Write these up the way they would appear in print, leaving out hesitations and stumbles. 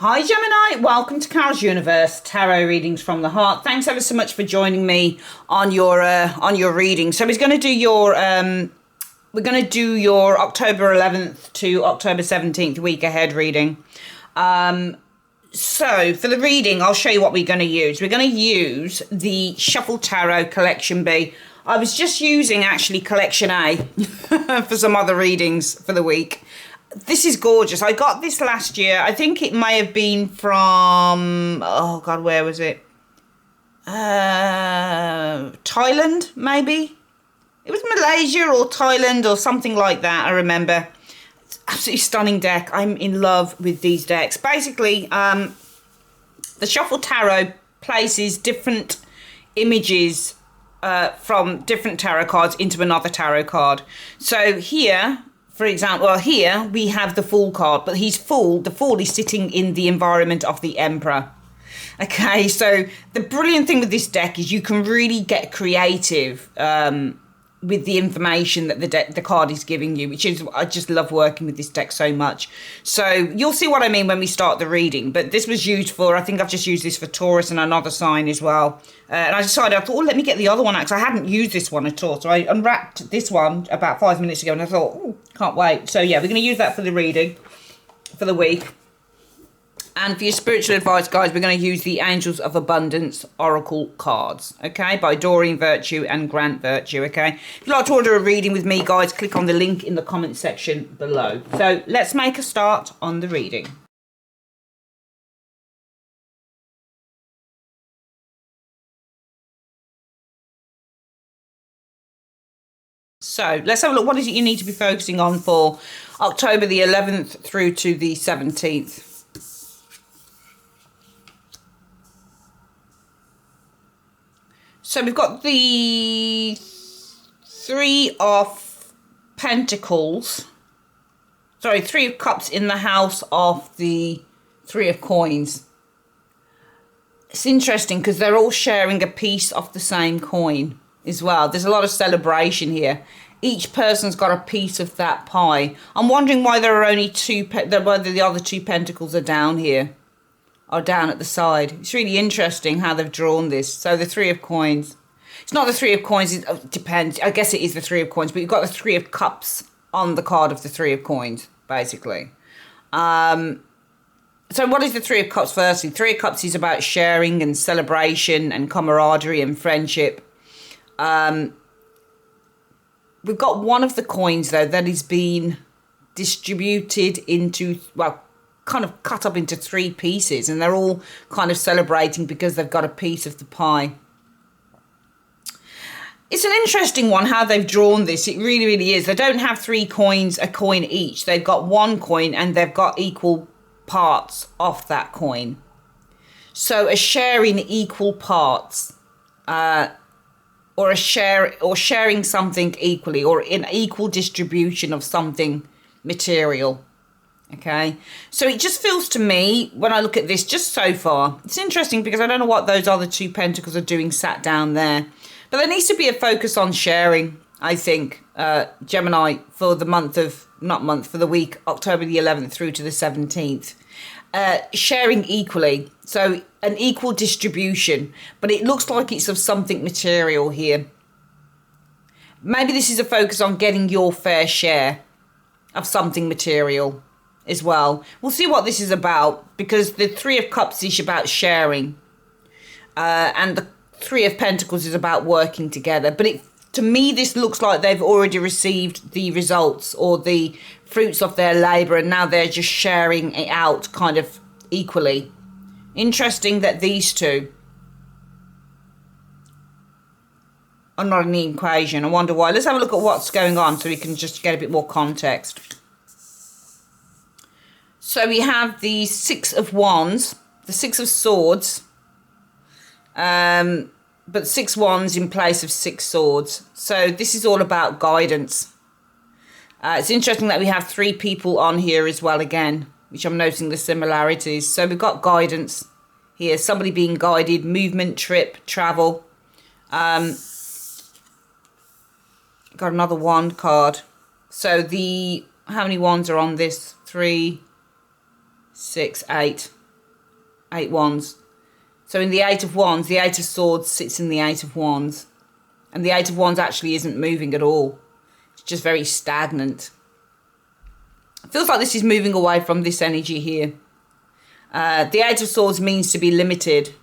Hi Gemini, welcome to Carol's Universe Tarot Readings from the Heart. Thanks ever so much for joining me on your reading. So we're going to do your October 11th to October 17th week ahead reading. So for the reading, I'll show you what we're going to use. We're going to use the Shuffle Tarot Collection B. I was just using actually Collection A for some other readings for the week. This is gorgeous. I got this last year. I think it may have been from, oh God, where was it? Thailand, maybe? It was Malaysia or Thailand or something like that, I remember. It's absolutely stunning deck. I'm in love with these decks. Basically, the Shuffle Tarot places different images from different tarot cards into another tarot card. So here, for example, well, here we have the Fool card, but the Fool is sitting in the environment of the Emperor. Okay, so the brilliant thing with this deck is you can really get creative with the information that the card is giving you, which is, I just love working with this deck so much. So you'll see what I mean when we start the reading, but this was used for, I think I've just used this for Taurus and another sign as well. And I decided, I thought, oh, let me get the other one out, because I hadn't used this one at all. So I unwrapped this one about 5 minutes ago and I thought, oh, can't wait. So yeah, we're going to use that for the reading for the week. And for your spiritual advice, guys, we're going to use the Angels of Abundance Oracle cards, okay, by Doreen Virtue and Grant Virtue, okay? If you'd like to order a reading with me, guys, click on the link in the comment section below. So let's make a start on the reading. So let's have a look. What is it you need to be focusing on for October the 11th through to the 17th? So we've got the Three of Pentacles. Sorry, Three of Cups in the house of the Three of Coins. It's interesting because they're all sharing a piece of the same coin as well. There's a lot of celebration here. Each person's got a piece of that pie. I'm wondering why there are only whether the other two pentacles are down here. Are down at the side. It's really interesting how they've drawn this. So the Three of Coins. It's not the Three of Coins. It depends. I guess it is the Three of Coins. But you've got the Three of Cups on the card of the Three of Coins, basically. So what is the Three of Cups firstly? Three of Cups is about sharing and celebration and camaraderie and friendship. We've got one of the coins, though, that is being distributed into, well, kind of cut up into three pieces, and they're all kind of celebrating because they've got a piece of the pie. It's an interesting one how they've drawn this. It really, really is. They don't have three coins, a coin each. They've got one coin and they've got equal parts of that coin. So a share in equal parts, or sharing something equally, or an equal distribution of something material. Okay, so it just feels to me, when I look at this just so far, it's interesting because I don't know what those other two pentacles are doing sat down there. But there needs to be a focus on sharing, I think, Gemini, for the for the week, October the 11th through to the 17th. Sharing equally, so an equal distribution, but it looks like it's of something material here. Maybe this is a focus on getting your fair share of something material as well. We'll see what this is about, because the Three of Cups is about sharing, and the Three of Pentacles is about working together. But to me, this looks like they've already received the results or the fruits of their labour, and now they're just sharing it out kind of equally. Interesting that these two are not in the equation. I wonder why. Let's have a look at what's going on so we can just get a bit more context. So we have the Six of Wands, the Six of Swords, but 6 wands in place of 6 swords. So this is all about guidance. It's interesting that we have 3 people on here as well again, which I'm noticing the similarities. So we've got guidance here, somebody being guided, movement, trip, travel. Got another wand card. So how many wands are on this? 3, 6, 8. 8 Wands. So in the 8 of Wands, the 8 of Swords sits in the 8 of Wands. And the 8 of Wands actually isn't moving at all. It's just very stagnant. It feels like this is moving away from this energy here. The 8 of Swords means to be limited.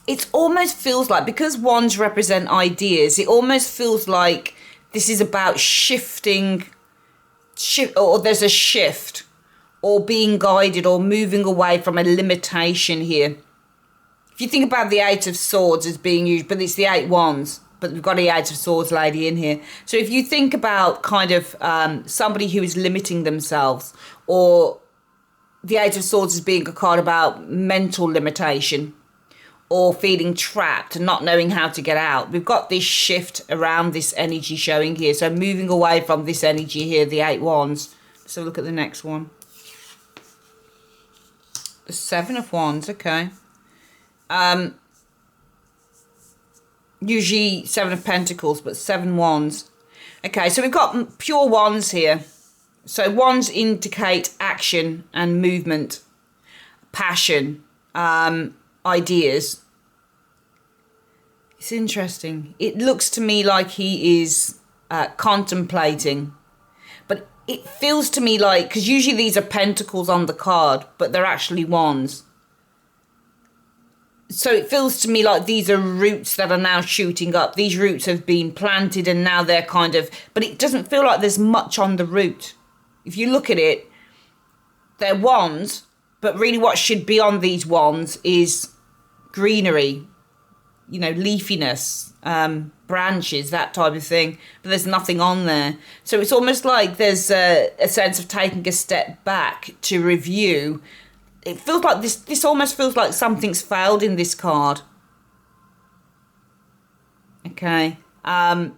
It almost feels like, because wands represent ideas, it almost feels like this is about shifting, or there's a shift, or being guided, or moving away from a limitation here. If you think about the 8 of Swords as being used, but it's the 8 Wands, but we've got the 8 of Swords lady in here. So if you think about kind of somebody who is limiting themselves, or the 8 of Swords as being a card about mental limitation, or feeling trapped and not knowing how to get out. We've got this shift around this energy showing here. So moving away from this energy here, the 8 Wands. So look at the next one. The 7 of Wands, okay. Usually 7 of Pentacles, but 7 Wands. Okay, so we've got pure Wands here. So Wands indicate action and movement, passion, ideas. It's interesting. It looks to me like he is contemplating, but it feels to me like, because usually these are pentacles on the card, but they're actually wands. So it feels to me like these are roots that are now shooting up. These roots have been planted and now they're kind of, but it doesn't feel like there's much on the root. If you look at it, they're wands, but really what should be on these wands is greenery, you know, leafiness, branches, that type of thing. But there's nothing on there. So it's almost like there's a sense of taking a step back to review. It feels like this almost feels like something's failed in this card. Okay. And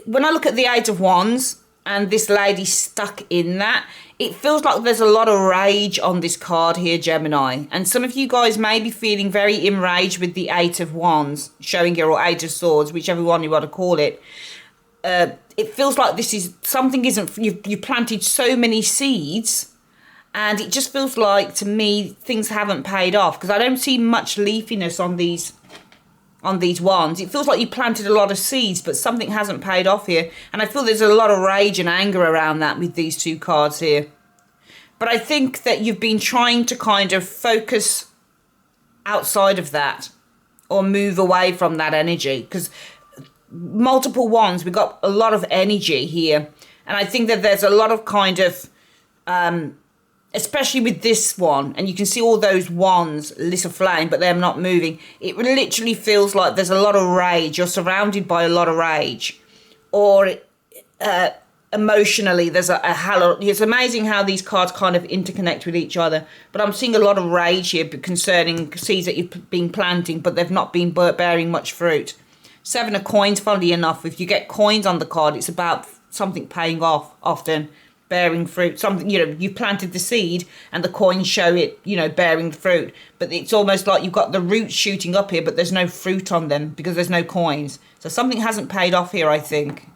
when I look at the 8 of Wands and this lady stuck in that, it feels like there's a lot of rage on this card here, Gemini. And some of you guys may be feeling very enraged with the 8 of Wands showing here, or 8 of Swords, whichever one you want to call it. It feels like this is, something isn't, you planted so many seeds, and it just feels like, to me, things haven't paid off, because I don't see much leafiness on these wands. It feels like you planted a lot of seeds, but something hasn't paid off here. And I feel there's a lot of rage and anger around that with these two cards here. But I think that you've been trying to kind of focus outside of that, or move away from that energy, because multiple wands, we've got a lot of energy here. And I think that there's a lot of kind of, especially with this one, and you can see all those wands lit aflame, but they're not moving. It literally feels like there's a lot of rage. You're surrounded by a lot of rage, or emotionally there's a halo. It's amazing how these cards kind of interconnect with each other, but I'm seeing a lot of rage here concerning seeds that you've been planting, but they've not been bearing much fruit. 7 of Coins, funnily enough, if you get coins on the card, it's about something paying off, often bearing fruit. Something, you know, you planted the seed and the coins show it, you know, bearing the fruit. But it's almost like you've got the roots shooting up here, but there's no fruit on them because there's no coins. So something hasn't paid off here, I think.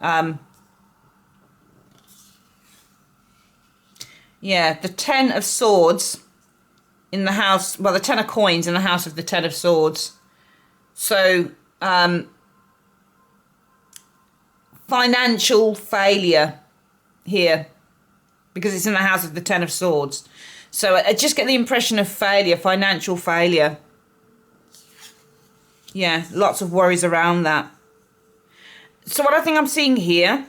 Yeah, the 10 of Swords in the house, well, the 10 of Coins in the house of the 10 of Swords. So, financial failure here, because it's in the house of the 10 of Swords. So I just get the impression of failure, financial failure. Yeah, lots of worries around that. So what I think I'm seeing here,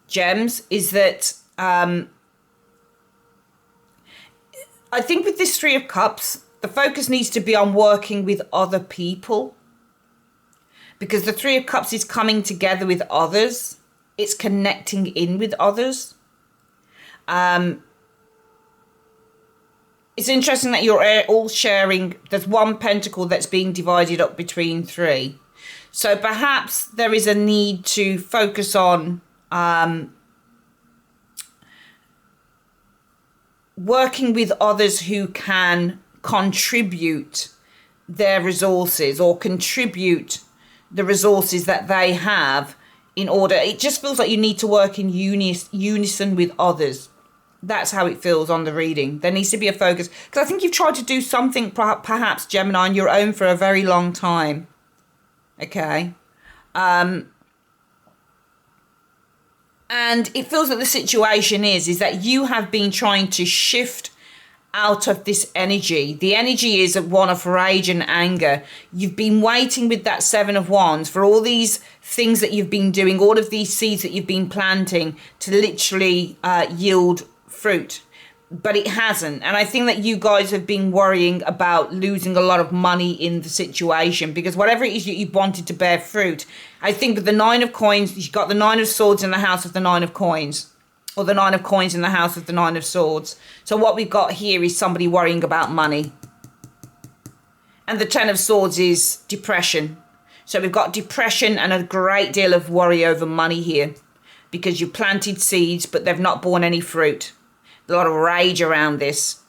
Gems, is that I think with this 3 of Cups, the focus needs to be on working with other people, because the 3 of Cups is coming together with others. It's connecting in with others. It's interesting that you're all sharing. There's 1 pentacle that's being divided up between 3. So perhaps there is a need to focus on working with others who can contribute their resources, or contribute the resources that they have, in order. It just feels like you need to work in unison with others. That's how it feels on the reading. There needs to be a focus. Because I think you've tried to do something, perhaps, Gemini, on your own for a very long time. Okay. And it feels that the situation is that you have been trying to shift out of this energy. The energy is one of rage and anger. You've been waiting with that Seven of Wands for all these things that you've been doing, all of these seeds that you've been planting to literally yield fruit, but it hasn't. And I think that you guys have been worrying about losing a lot of money in the situation, because whatever it is that you've wanted to bear fruit, I think with the Nine of Coins, you've got the Nine of Swords in the house of the Nine of Coins, or the Nine of Coins in the house of the Nine of Swords. So what we've got here is somebody worrying about money. And the Ten of Swords is depression. So we've got depression and a great deal of worry over money here, because you planted seeds, but they've not borne any fruit. A lot of rage around this,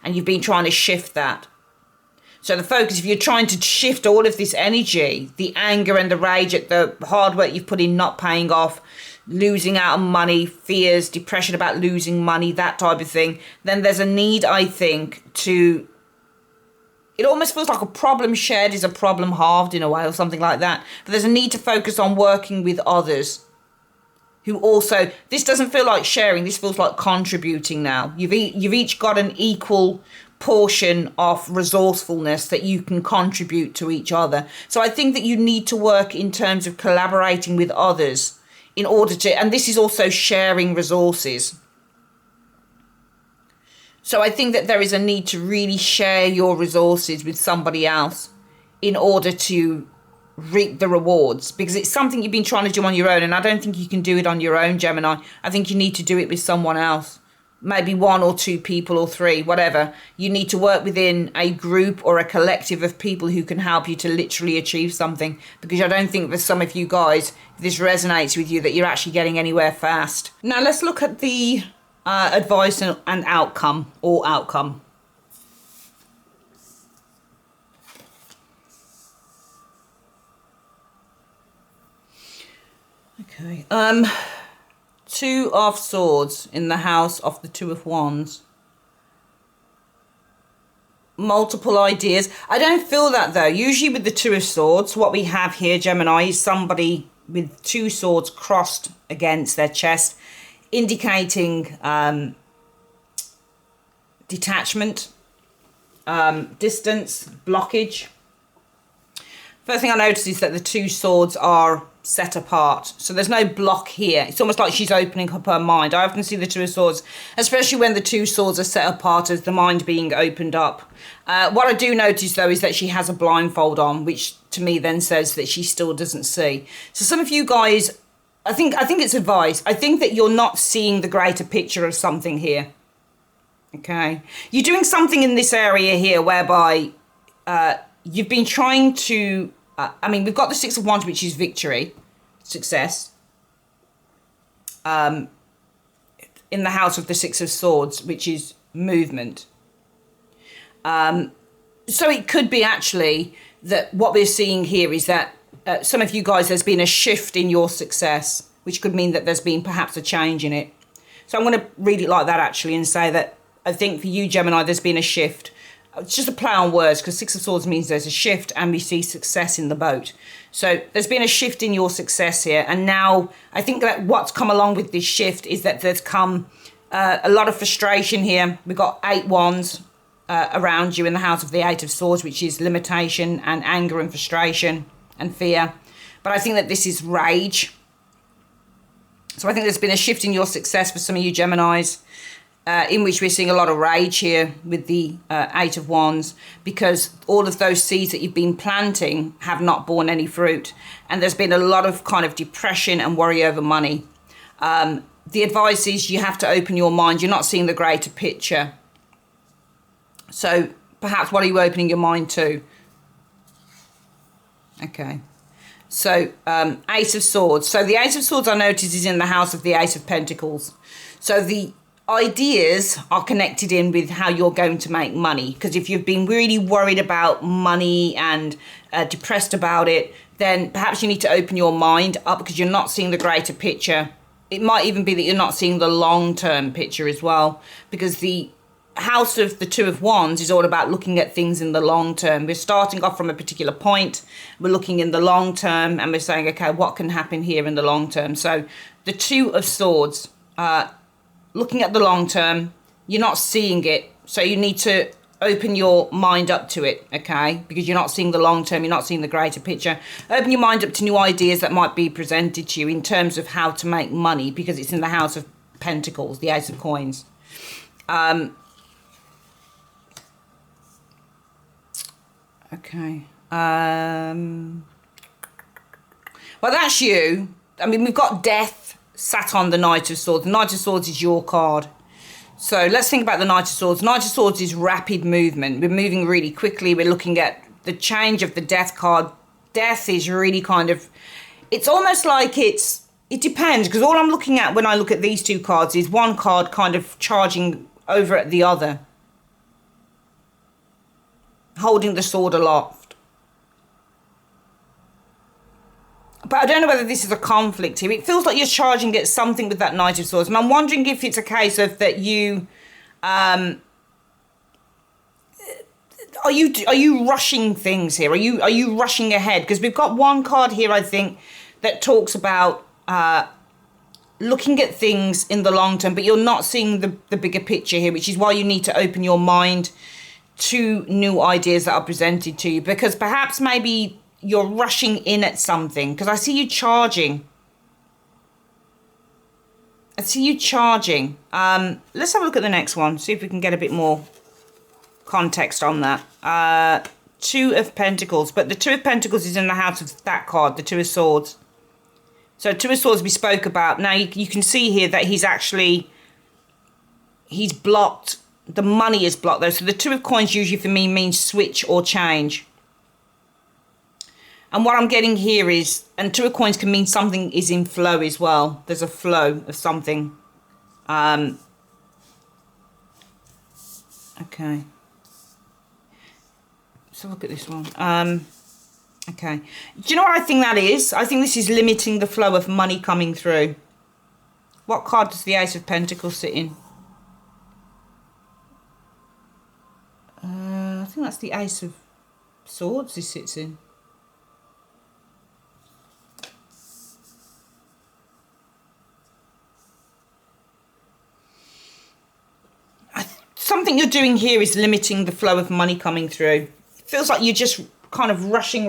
and you've been trying to shift that. So the focus, if you're trying to shift all of this energy, the anger and the rage at the hard work you've put in not paying off, losing out on money, fears, depression about losing money, that type of thing, then there's a need, I think, to... It almost feels like a problem shared is a problem halved in a way, or something like that. But there's a need to focus on working with others who also... This doesn't feel like sharing, this feels like contributing now. You've each got an equal portion of resourcefulness that you can contribute to each other. So I think that you need to work in terms of collaborating with others in order to... And this is also sharing resources. So I think that there is a need to really share your resources with somebody else in order to reap the rewards, because it's something you've been trying to do on your own, and I don't think you can do it on your own, Gemini. I think you need to do it with someone else, maybe one or two people or three, whatever. You need to work within a group or a collective of people who can help you to literally achieve something, because I don't think that some of you guys, if this resonates with you, that you're actually getting anywhere fast. Now let's look at the advice and outcome, or outcome. Okay. Two of Swords in the house of the Two of Wands. Multiple ideas. I don't feel that though. Usually with the Two of Swords, what we have here, Gemini, is somebody with two swords crossed against their chest, indicating detachment, distance, blockage. First thing I notice is that the two swords are set apart. So there's no block here. It's almost like she's opening up her mind. I often see the Two of Swords, especially when the two swords are set apart, as the mind being opened up. What I do notice though is that she has a blindfold on, which to me then says that she still doesn't see. So some of you guys, I think it's advice. I think that you're not seeing the greater picture of something here. Okay. You're doing something in this area here whereby you've been trying to... I mean, we've got the Six of Wands, which is victory, success. In the house of the Six of Swords, which is movement. So it could be actually that what we're seeing here is that some of you guys, there's been a shift in your success, which could mean that there's been perhaps a change in it. So I'm going to read it like that actually, and say that I think for you, Gemini, there's been a shift. It's just a play on words, because Six of Swords means there's a shift and we see success in the boat. So there's been a shift in your success here. And now I think that what's come along with this shift is that there's come a lot of frustration here. We've got 8 wands around you in the house of the 8 of Swords, which is limitation and anger and frustration and fear. But I think that this is rage. So I think there's been a shift in your success for some of you Geminis. In which we're seeing a lot of rage here with the 8 of Wands, because all of those seeds that you've been planting have not borne any fruit, and there's been a lot of kind of depression and worry over money. The advice is you have to open your mind. You're not seeing the greater picture. So perhaps what are you opening your mind to? Okay. So 8 of Swords. So the 8 of Swords, I notice, is in the house of the 8 of Pentacles. So the ideas are connected in with how you're going to make money, because if you've been really worried about money and depressed about it, then perhaps you need to open your mind up, because you're not seeing the greater picture it might even be that you're not seeing the long-term picture as well, because the house of the Two of Wands is all about looking at things in the long term. We're starting off from a particular point, we're looking in the long term, and we're saying, okay, what can happen here in the long term? So the Two of Swords, looking at the long term, you're not seeing it, so you need to open your mind up to it, okay? Because you're not seeing the long term, you're not seeing the greater picture. Open your mind up to new ideas that might be presented to you in terms of how to make money, because it's in the House of Pentacles, the Ace of Coins. Okay. Well, that's you. I mean, we've got Death sat on the Knight of Swords. The Knight of Swords is your card. So let's think about the Knight of Swords. Knight of Swords is rapid movement. We're moving really quickly. We're looking at the change of the Death card. Death is really kind of, it's almost like it depends, because all I'm looking at when I look at these two cards is one card kind of charging over at the other, holding the sword aloft. But I don't know whether this is a conflict here. It feels like you're charging at something with that Knight of Swords. And I'm wondering if it's a case of that you... Are you rushing things here? Are you rushing ahead? Because we've got one card here, I think, that talks about looking at things in the long term, but you're not seeing the bigger picture here, which is why you need to open your mind to new ideas that are presented to you, because perhaps maybe you're rushing in at something, because I see you charging. Let's have a look at the next one, see if we can get a bit more context on that. Two of Pentacles, but the Two of Pentacles is in the house of that card, the Two of Swords. So Two of Swords we spoke about. Now you can see here that he's blocked. The money is blocked though. So the Two of Coins usually for me means switch or change. And what I'm getting here is, and Two of Coins can mean something is in flow as well. There's a flow of something. Okay. So look at this one. Okay. Do you know what I think that is? I think this is limiting the flow of money coming through. What card does the Ace of Pentacles sit in? I think that's the Ace of Swords this sits in. Something you're doing here is limiting the flow of money coming through. It feels like you're just kind of rushing. Do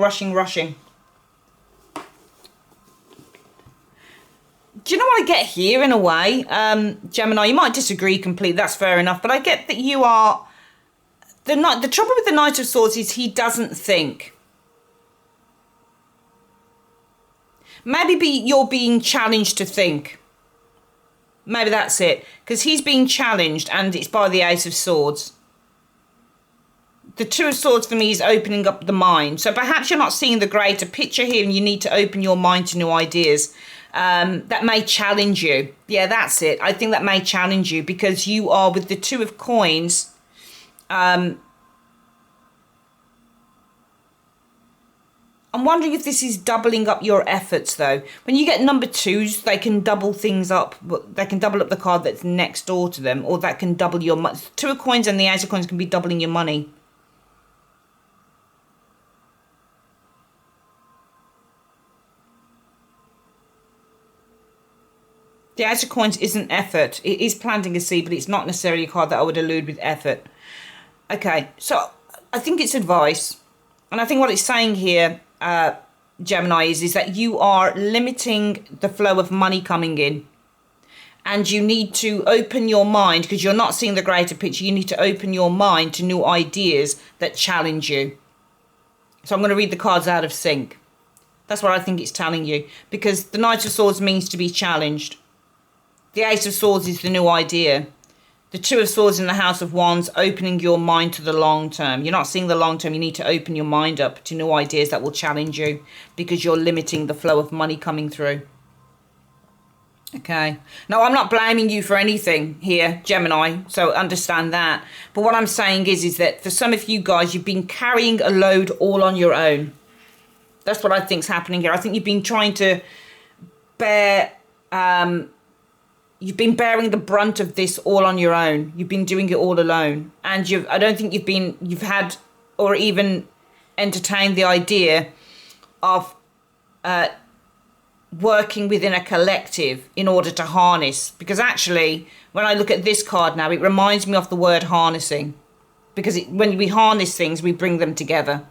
you know what I get here in a way? Gemini, you might disagree completely, that's fair enough, but I get that you are... The trouble with the Knight of Swords is he doesn't think. Maybe you're being challenged to think. Maybe that's it. Because he's being challenged and it's by the Ace of Swords. The Two of Swords for me is opening up the mind. So perhaps you're not seeing the greater picture here and you need to open your mind to new ideas. That may challenge you. Yeah, that's it. I think that may challenge you because you are with the Two of Coins... I'm wondering if this is doubling up your efforts though. When you get number twos, they can double things up. They can double up the card that's next door to them, or that can double your money. Two of Coins and the Ace of Coins can be doubling your money. The Ace of Coins isn't effort. It is planting a seed, but it's not necessarily a card that I would allude with effort. Okay, so I think it's advice. And I think what it's saying here, Gemini, is that you are limiting the flow of money coming in. And you need to open your mind, because you're not seeing the greater picture. You need to open your mind to new ideas that challenge you. So I'm going to read the cards out of sync. That's what I think it's telling you. Because the Knight of Swords means to be challenged. The Ace of Swords is the new idea. The Two of Swords in the House of Wands, opening your mind to the long term. You're not seeing the long term. You need to open your mind up to new ideas that will challenge you because you're limiting the flow of money coming through. Okay. Now, I'm not blaming you for anything here, Gemini, so understand that. But what I'm saying is that for some of you guys, you've been carrying a load all on your own. That's what I think's happening here. I think you've been trying to bear... you've been bearing the brunt of this all on your own. You've been doing it all alone. And I don't think you've had or even entertained the idea of working within a collective in order to harness. Because actually, when I look at this card now, it reminds me of the word harnessing. Because when we harness things, we bring them together.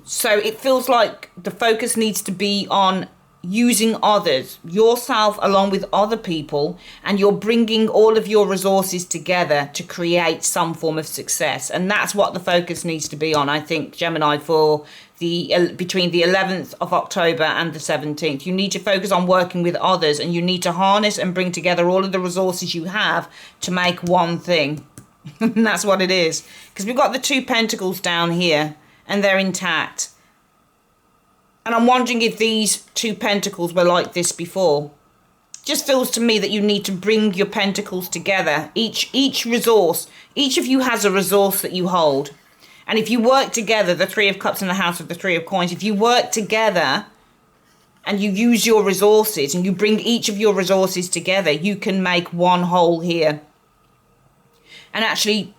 So it feels like the focus needs to be on using others, yourself along with other people, and you're bringing all of your resources together to create some form of success. And that's what the focus needs to be on, I think, Gemini, for between the 11th of October and the 17th. You need to focus on working with others, and you need to harness and bring together all of the resources you have to make one thing. And that's what it is. Because we've got the 2 pentacles down here and they're intact. And I'm wondering if these 2 pentacles were like this before. Just feels to me that you need to bring your pentacles together. Each resource, each of you has a resource that you hold. And if you work together, the 3 of Cups and the House of the 3 of Coins, if you work together and you use your resources and you bring each of your resources together, you can make one whole here. And actually,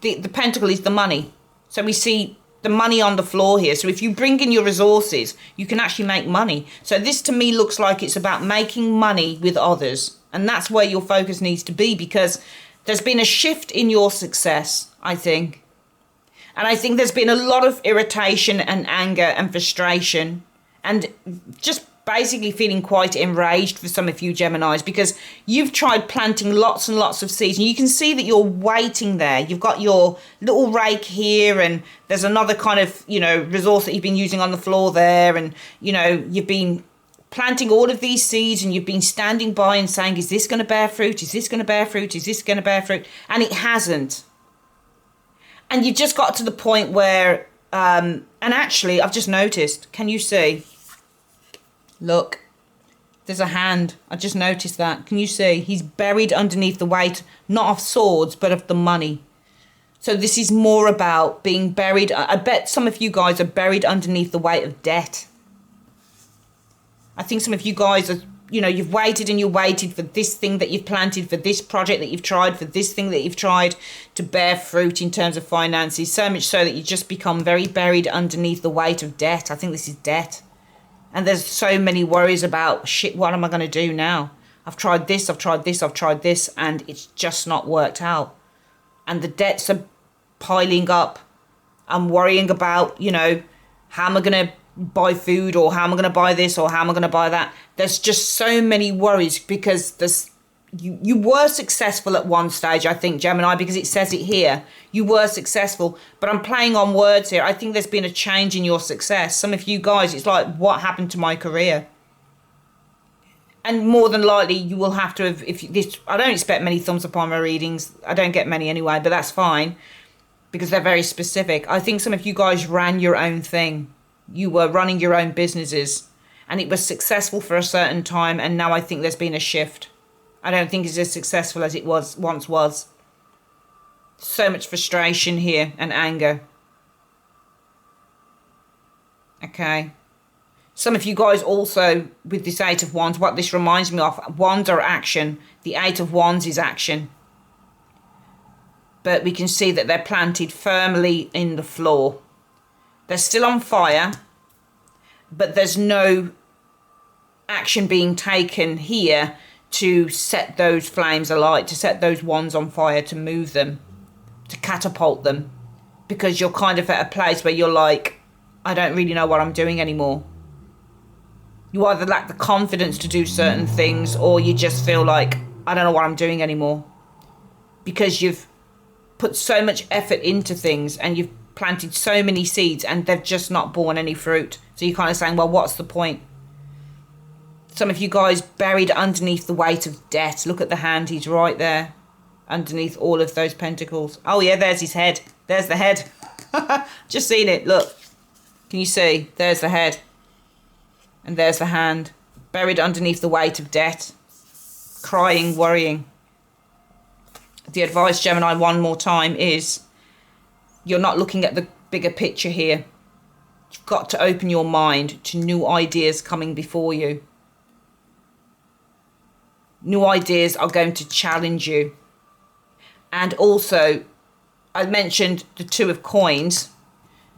the pentacle is the money. So we see the money on the floor here. So if you bring in your resources, you can actually make money. So this to me looks like it's about making money with others. And that's where your focus needs to be, because there's been a shift in your success, I think. And I think there's been a lot of irritation and anger and frustration and just basically feeling quite enraged for some of you Geminis, because you've tried planting lots and lots of seeds and you can see that you're waiting there. You've got your little rake here and there's another kind of, resource that you've been using on the floor there, and, you've been planting all of these seeds and you've been standing by and saying, is this going to bear fruit? Is this going to bear fruit? Is this going to bear fruit? And it hasn't. And you've just got to the point where, and actually I've just noticed, can you see? Look, there's a hand. I just noticed that. Can you see? He's buried underneath the weight, not of swords, but of the money. So this is more about being buried. I bet some of you guys are buried underneath the weight of debt. I think some of you guys are, you've waited and you waited for this thing that you've planted, for this project that you've tried, for this thing that you've tried to bear fruit in terms of finances. So much so that you just become very buried underneath the weight of debt. I think this is debt. And there's so many worries about, shit, what am I going to do now? I've tried this, I've tried this, I've tried this, and it's just not worked out. And the debts are piling up. I'm worrying about, how am I going to buy food, or how am I going to buy this, or how am I going to buy that? There's just so many worries, because you were successful at one stage, I think, Gemini, because it says it here. You were successful, but I'm playing on words here. I think there's been a change in your success. Some of you guys, it's like, what happened to my career? And more than likely, you will have to have, I don't expect many thumbs up on my readings. I don't get many anyway, but that's fine, because they're very specific. I think some of you guys ran your own thing. You were running your own businesses, and it was successful for a certain time, and now I think there's been a shift. I don't think it's as successful as it once was. So much frustration here and anger. Okay. Some of you guys also, with this 8 of Wands, what this reminds me of, Wands are action. The 8 of Wands is action. But we can see that they're planted firmly in the floor. They're still on fire, but there's no action being taken here to set those flames alight, to set those wands on fire, to move them, to catapult them, because you're kind of at a place where you're like, I don't really know what I'm doing anymore. You either lack the confidence to do certain things, or you just feel like, I don't know what I'm doing anymore, because you've put so much effort into things and you've planted so many seeds and they've just not borne any fruit. So you're kind of saying, well, what's the point? Some of you guys buried underneath the weight of debt. Look at the hand. He's right there underneath all of those pentacles. Oh, yeah, there's his head. There's the head. Just seen it. Look. Can you see? There's the head. And there's the hand. Buried underneath the weight of debt. Crying, worrying. The advice, Gemini, one more time is you're not looking at the bigger picture here. You've got to open your mind to new ideas coming before you. New ideas are going to challenge you. And also, I mentioned the Two of Coins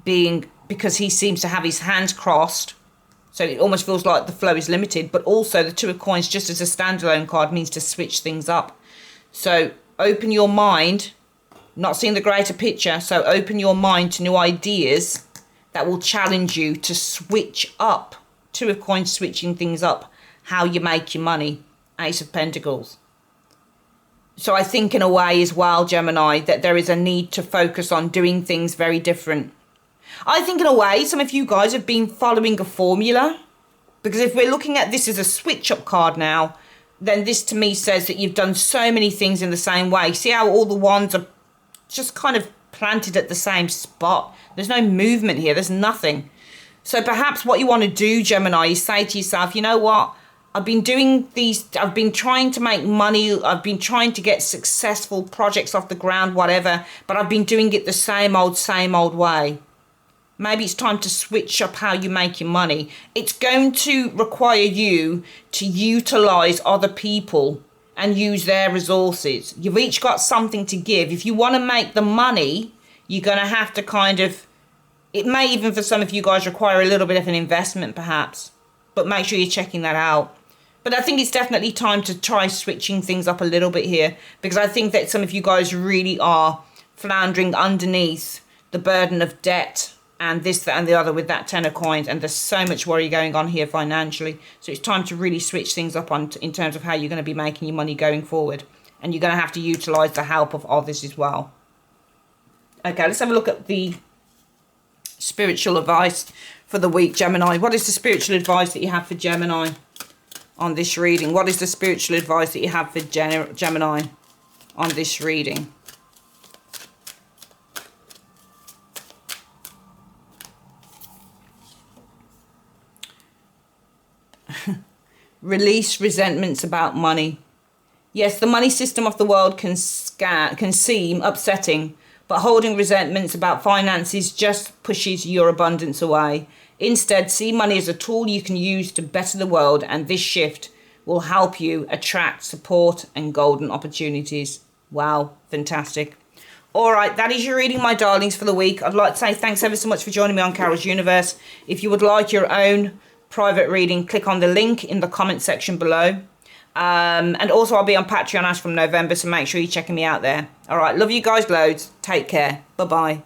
being because he seems to have his hands crossed. So it almost feels like the flow is limited. But also the Two of Coins, just as a standalone card, means to switch things up. So open your mind, not seeing the greater picture. So open your mind to new ideas that will challenge you to switch up. Two of Coins, switching things up, how you make your money. Ace of Pentacles. So I think in a way as well, Gemini, that there is a need to focus on doing things very different. I think in a way, some of you guys have been following a formula. Because if we're looking at this as a switch up card now, then this to me says that you've done so many things in the same way. See how all the wands are just kind of planted at the same spot? There's no movement here. There's nothing. So perhaps what you want to do, Gemini, is say to yourself, you know what? I've been doing these, I've been trying to make money, I've been trying to get successful projects off the ground, whatever, but I've been doing it the same old way. Maybe it's time to switch up how you make your money. It's going to require you to utilize other people and use their resources. You've each got something to give. If you want to make the money, you're going to have to kind of, it may even for some of you guys require a little bit of an investment perhaps, but make sure you're checking that out. But I think it's definitely time to try switching things up a little bit here, because I think that some of you guys really are floundering underneath the burden of debt and this, that and the other with that Ten of Coins, and there's so much worry going on here financially. So it's time to really switch things up in terms of how you're going to be making your money going forward. And you're going to have to utilise the help of others as well. Okay, let's have a look at the spiritual advice for the week, Gemini. What is the spiritual advice that you have for Gemini on this reading? What is the spiritual advice that you have for Gemini on this reading? Release resentments about money. Yes, the money system of the world can seem upsetting, but holding resentments about finances just pushes your abundance away. Instead, see money as a tool you can use to better the world, and this shift will help you attract support and golden opportunities. Wow, fantastic. All right, that is your reading, my darlings, for the week. I'd like to say thanks ever so much for joining me on Carol's Universe. If you would like your own private reading, click on the link in the comment section below. And also I'll be on Patreon as from November, so make sure you're checking me out there. All right, love you guys loads. Take care. Bye-bye.